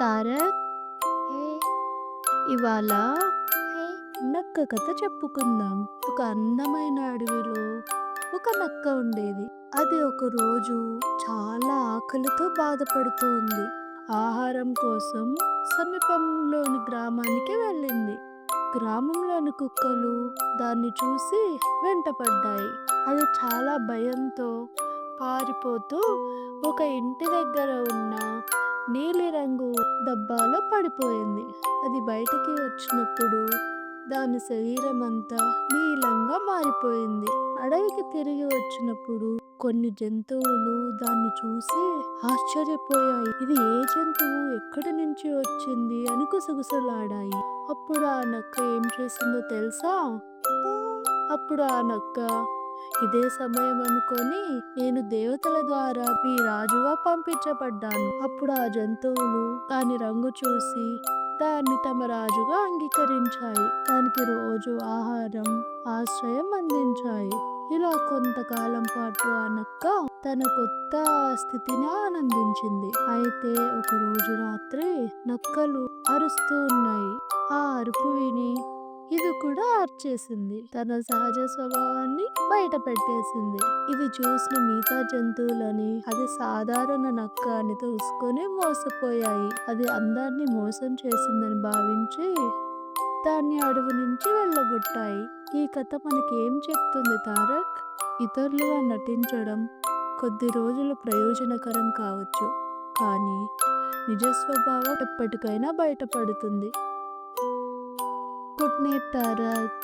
తారక్, హే! ఇవాళ హే! నక్క కథ చెప్పుకుందాం. ఒక అందమైన అడవిలో ఒక నక్క ఉండేది. అది ఒకరోజు చాలా ఆకలితో బాధపడుతూ ఉంది. ఆహారం కోసం సమీపంలోని గ్రామానికి వెళ్ళింది. గ్రామంలోని కుక్కలు దాన్ని చూసి వెంటపడ్డాయి. అది చాలా భయంతో పారిపోతూ ఒక ఇంటి దగ్గర ఉన్న నీలిరంగు డబ్బాలో పడిపోయింది. అది బయటికి వచ్చినప్పుడు దాని శరీరం అంతా నీలంగా మారిపోయింది. అడవికి తిరిగి వచ్చినప్పుడు కొన్ని జంతువులు దాన్ని చూసి ఆశ్చర్యపోయాయి. ఇది ఏ జంతువు, ఎక్కడి నుంచి వచ్చింది అని గుసగుసలాడాయి. అప్పుడు ఆ నక్క ఏం చేసిందో తెలుసా? అప్పుడు ఆ నక్క ఇదే సమయం అనుకొని, నేను దేవతల ద్వారా మీ రాజుగా పంపించబడ్డాను. అప్పుడు ఆ జంతువులు దాని రంగు చూసి దాన్ని తమ రాజుగా అంగీకరించాయి. దానికి రోజు ఆహారం, ఆశ్రయం అందించాయి. ఇలా కొంతకాలం పాటు ఆ నక్క తన కొత్త స్థితిని ఆనందించింది. అయితే ఒకరోజు రాత్రి నక్కలు అరుస్తూ ఉన్నాయి. ఆ అరుపు విని ఇది కూడా అరిచేసింది. తన సహజ స్వభావాన్ని బయట పెట్టేసింది. ఇది చూసిన మిగతా జంతువులని అది సాధారణ నక్క అని తెలుసుకొని మోసపోయాయి. అది అందరినీ మోసం చేసిందని భావించి దాన్ని అడవి నుంచి వెళ్ళగొట్టాయి. ఈ కథ మనకి ఏం చెప్తుంది తారక్? ఇతరులుగా నటించడం కొద్ది రోజులు ప్రయోజనకరం కావచ్చు, కానీ నిజ స్వభావం ఎప్పటికైనా బయటపడుతుంది. Good night Tarak.